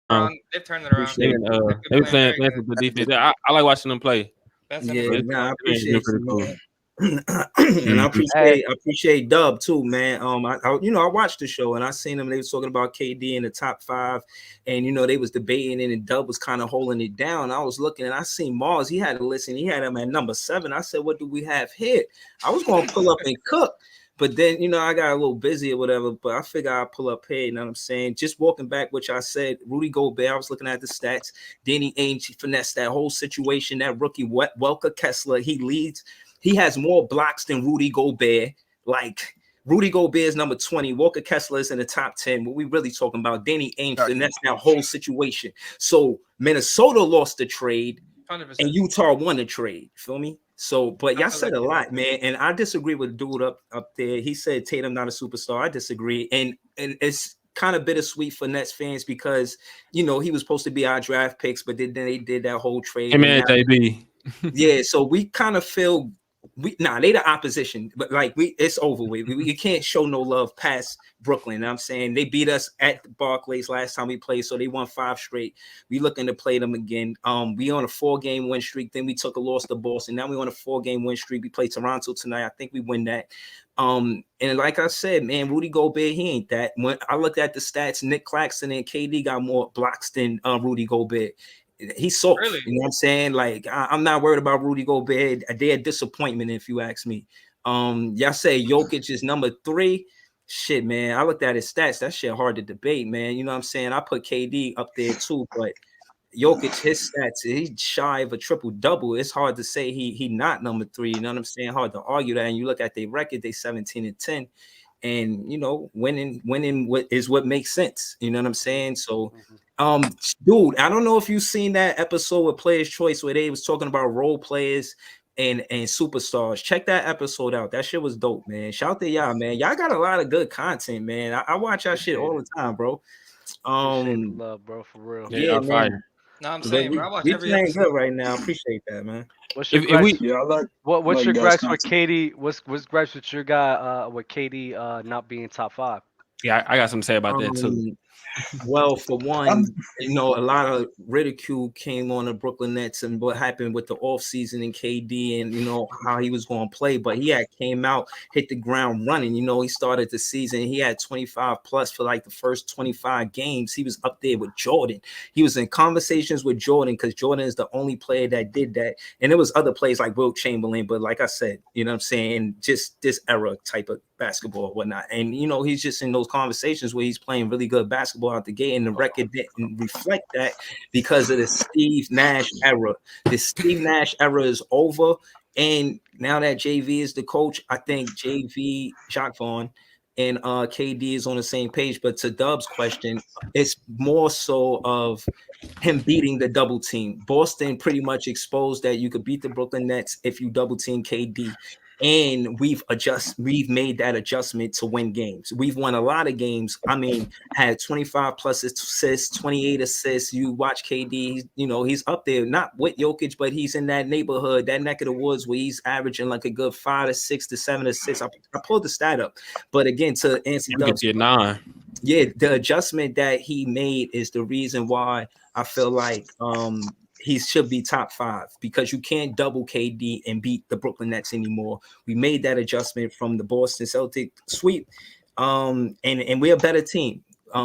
They've turned it around. Appreciate They've been it. They were playing playing very playing good. some good defense. I like watching them play. Best in the Yeah, league. nah, I It's been appreciate pretty you, cool. man. And Hey, I appreciate Dub too, man. I watched the show and I seen them. They was talking about KD in the top 5, and they was debating it, and Dub was kind of holding it down. I was looking and I seen Mars. He had to listen. He had him at number 7. I said, "What do we have here?" I was gonna pull up and cook, but then I got a little busy or whatever. But I figure I'll pull up here. You know what I'm saying? Just walking back, which I said, Rudy Gobert. I was looking at the stats. Danny Ainge finessed that whole situation. That rookie Welker Kessler, he leads. He has more blocks than Rudy Gobert. Like Rudy Gobert is number 20. Walker Kessler is in the top 10. What we really talking about? Danny Ainge, and that's that whole situation. So Minnesota lost the trade, 100%. and Utah won the trade. Feel me? So, but y'all said a lot, man, and I disagree with the dude up there. He said Tatum not a superstar. I disagree, and it's kind of bittersweet for Nets fans because he was supposed to be our draft picks, but then they did that whole trade. Hey man, JB. Yeah, so we kind of feel they the opposition, but like it's over with. We can't show no love past Brooklyn. You know what I'm saying they beat us at Barclays last time we played, so they won 5 straight. We looking to play them again. We on a 4-game win streak. Then we took a loss to Boston. Now we on a 4-game win streak. We play Toronto tonight. I think we win that. And like I said, man, Rudy Gobert, he ain't that. When I looked at the stats, Nick Claxton and KD got more blocks than Rudy Gobert. He's soft. Really? You know what I'm saying? Like, I'm not worried about Rudy Gobert. They're a disappointment, if you ask me. Y'all say Jokic is number 3. Shit, man. I looked at his stats. That shit hard to debate, man. You know what I'm saying? I put KD up there too, but Jokic, his stats, he's shy of a triple-double. It's hard to say he not number 3. You know what I'm saying? Hard to argue that. And you look at their record, they 17-10. And winning is what makes sense. You know what I'm saying? So dude, I don't know if you've seen that episode with Players Choice where they was talking about role players and superstars. Check that episode out. That shit was dope, man. Shout out to y'all, man. Y'all got a lot of good content, man. I watch y'all shit all the time, bro. love, bro, for real. Yeah, man. No, I'm saying, bro, I watch we every playing episode. good right now. Appreciate that, man. What's your If gripes? we, Yeah, I like. What's like your guys' gripes with content. KD? What's gripes with your guy? With KD not being top 5? yeah, I got something to say about that too. Well, for one, a lot of ridicule came on the Brooklyn Nets and what happened with the offseason and KD and, how he was going to play. But he had came out, hit the ground running. He started the season. He had 25 plus for like the first 25 games. He was up there with Jordan. He was in conversations with Jordan because Jordan is the only player that did that. And there was other players like Wilt Chamberlain. But like I said, you know what I'm saying? Just this era type of basketball or whatnot. And, he's just in those conversations where he's playing really good basketball out the gate, and the record didn't reflect that because of the Steve Nash era. The Steve Nash era is over, and now that JV is the coach, I think JV, Jacques Vaughn, and KD is on the same page. But to Dub's question, it's more so of him beating the double team. Boston pretty much exposed that you could beat the Brooklyn Nets if you double team KD. And we've made that adjustment to win games. We've won a lot of games. I mean, had 25 plus assists, 28 assists. You watch KD, he's up there, not with Jokic, but he's in that neighborhood, that neck of the woods where he's averaging like a good 5 to 6 to 7 assists. I pulled the stat up. But again, to answer Dub's, Get 9. yeah, the adjustment that he made is the reason why I feel like he should be top 5, because you can't double KD and beat the Brooklyn Nets anymore. We made that adjustment from the Boston Celtics sweep, and we're a better team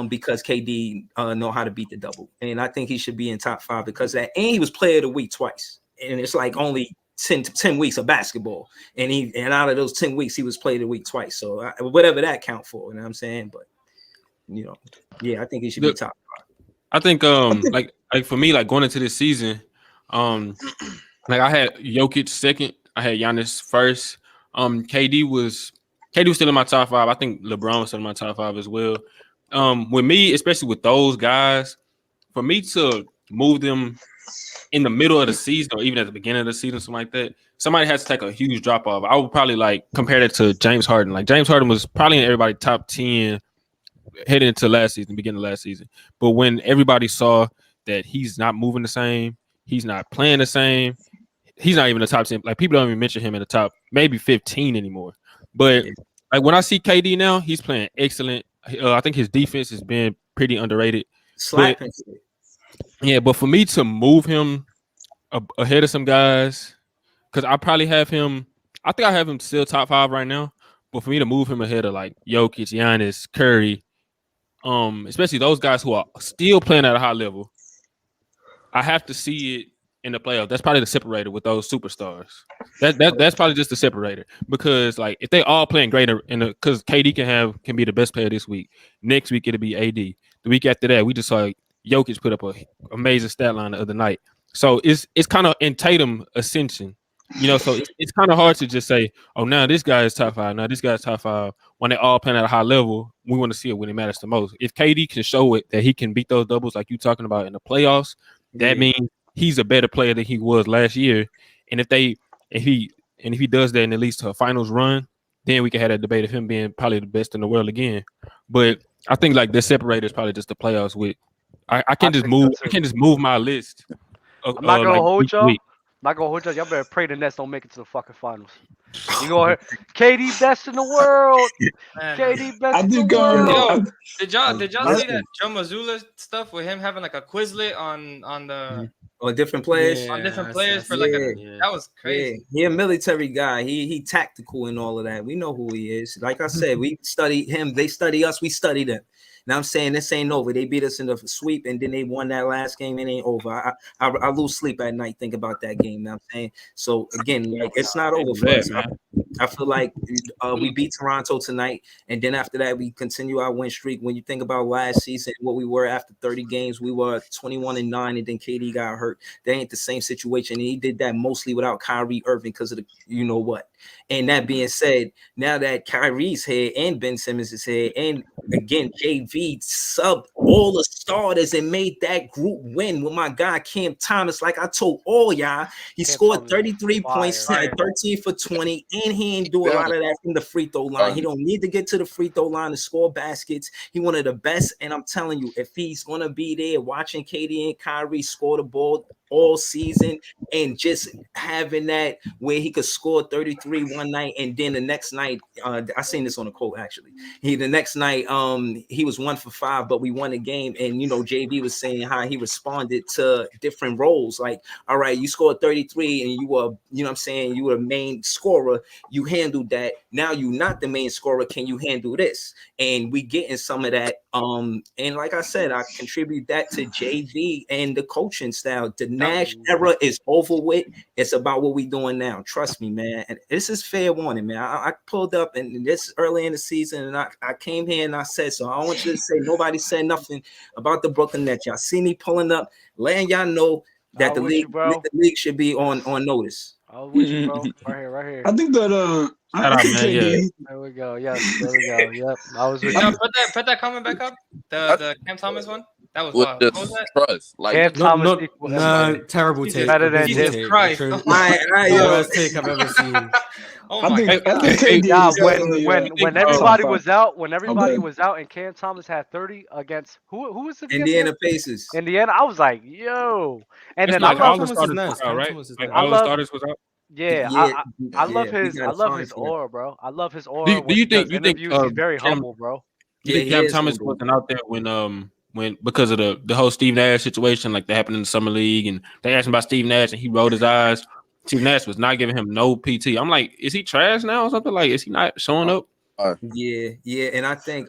because KD know how to beat the double, and I think he should be in top 5 because of that. And he was player of the week twice, and it's like only 10 weeks of basketball, and out of those 10 weeks he was player of the week twice. So whatever that count for, you know what I'm saying? But yeah, I think he should be top 5. I think like for me, like going into this season, like I had Jokic second, I had Giannis first. KD was still in my top 5. I think LeBron was still in my top 5 as well. With me, especially with those guys, for me to move them in the middle of the season or even at the beginning of the season, something like that, somebody has to take a huge drop off. I would probably like compare that to James Harden. Like James Harden was probably in everybody's top 10 heading into last season, beginning of last season. But when everybody saw that he's not moving the same, he's not playing the same, he's not even the top 10. Like people don't even mention him in the top maybe 15 anymore. But like when I see KD now, he's playing excellent. I think his defense has been pretty underrated. Slapping. Yeah, but for me to move him ahead of some guys, because I probably have him. I think I have him still top 5 right now. But for me to move him ahead of like Jokic, Giannis, Curry, especially those guys who are still playing at a high level, I have to see it in the playoffs. That's probably the separator with those superstars. That's probably just the separator, because like if they all playing greater because KD can be the best player this week. Next week it'll be AD. The week after that, we just saw Jokic put up a amazing stat line the other night. So it's kind of in Tatum ascension. So it's kind of hard to just say, oh, now this guy is top 5. Now this guy's top 5. When they all playing at a high level, we want to see it when it matters the most. If KD can show it that he can beat those doubles like you talking about in the playoffs, that means he's a better player than he was last year. And if he does that and it leads to a finals run, then we can have that debate of him being probably the best in the world again. But I think like the separator is probably just the playoffs. With I can just move my list. I'm not gonna hold y'all. Not gonna hold y'all. Y'all better pray the Nets don't make it to the fucking finals. You gonna KD best in the world. KD best in the world. Yo, did y'all see that Joe Mazzulla stuff with him having like a Quizlet on the different players? On different players for that was crazy. Yeah, he a military guy. He tactical and all of that. We know who he is. Like I said, we study him. They study us. We study them. Now I'm saying this ain't over. They beat us in the sweep, and then they won that last game. It ain't over. I lose sleep at night thinking about that game. Now I'm saying, so again, like it's not over for us. I feel like we beat Toronto tonight, and then after that we continue our win streak. When you think about last season, what we were after 30 games, we were 21-9, and then KD got hurt. They ain't the same situation, and he did that mostly without Kyrie Irving because of the you know what. And that being said, now that Kyrie's here and Ben Simmons is here, and again, JV subbed all the starters and made that group win with my guy Cam Thomas. Like I told all y'all, he scored 33 points, 13 for 20, and he didn't do a lot of that from the free throw line. He don't need to get to the free throw line to score baskets. He one of the best, and I'm telling you, if he's gonna be there watching KD and Kyrie score the ball all season and just having that where he could score 33 one night and then the next night I seen this on a quote actually. The next night he was 1 for 5, but we won the game. And JB was saying how he responded to different roles. Like, all right, you scored 33 and you were, you were the main scorer. You handled that. Now you're not the main scorer. Can you handle this? And we getting some of that. And like I said, I contribute that to JV and the coaching style. The Nash era is over with. It's about what we doing now. Trust me, man. And this is fair warning, man. I pulled up and this early in the season, and I came here and I said, so I want you to say nobody said nothing about the Brooklyn Nets. Y'all see me pulling up, letting y'all know that the league should be on notice. I'll with you, bro. Right here. I think that There we go. Yes, there we go. Yep. I was with you. Put that comment back up. The Cam Thomas one. That was wild. What was that? Trust. Like Cam Thomas. Terrible take. Better than Jesus Christ. Worst take I've ever seen. Oh my God. When everybody was out, and Cam Thomas had 30 against who was it? Indiana Pacers. Indiana. I was like, yo. And then like all the starters was out, right? Like all the starters was out. Yeah, I love his aura, bro. I love his aura. Do you think he's very humble, bro? You think Cam Thomas wasn't out there when because of the whole Steve Nash situation, like that happened in the summer league, and they asked him about Steve Nash and he rolled his eyes. Steve Nash was not giving him no PT. I'm like, is he trash now or something? Like, is he not showing up? Yeah, and I think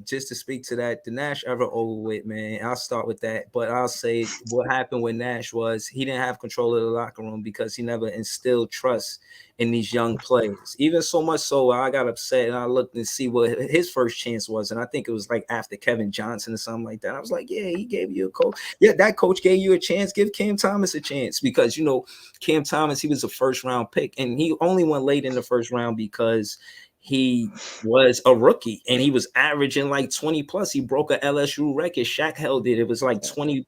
just to speak to that, the Nash era over with, man. I'll start with that, but I'll say what happened with Nash was he didn't have control of the locker room because he never instilled trust in these young players. Even so much so, I got upset and I looked and see what his first chance was, and I think it was like after Kevin Johnson or something like that. I was like, yeah, he gave you a coach. Yeah, that coach gave you a chance. Give Cam Thomas a chance because Cam Thomas, he was a first round pick, and he only went late in the first round because he was a rookie and he was averaging like 20 plus. He broke a LSU record. Shaq held it. It was like 20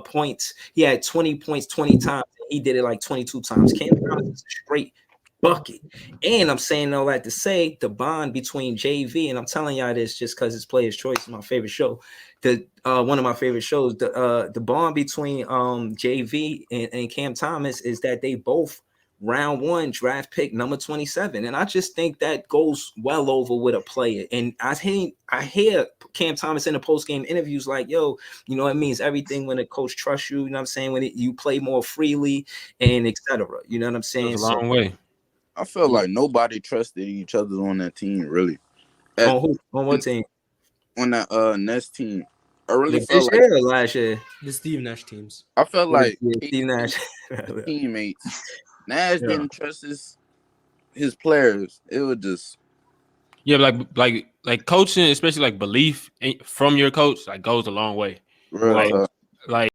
points. He had 20 points 20 times. He did it like 22 times. Cam Thomas is a straight bucket. And I'm saying all that to say the bond between JV, and I'm telling y'all this just because it's Player's Choice is my favorite show. One of my favorite shows. The bond between JV and Cam Thomas is that they both round 1 draft pick number 27. And I just think that goes well over with a player. And I hear Cam Thomas in the post-game interviews like, yo, you know, it means everything when a coach trusts you, you know what I'm saying, when you play more freely and etc. You know what I'm saying? It's a long way. I felt like nobody trusted each other on that team, really. On what team? On that Nets team. I really This felt year or last year? The Steve Nash teams. I felt like Steve Nash teammates. Nash didn't trust his players. It was just like coaching, especially like belief from your coach, like goes a long way. real like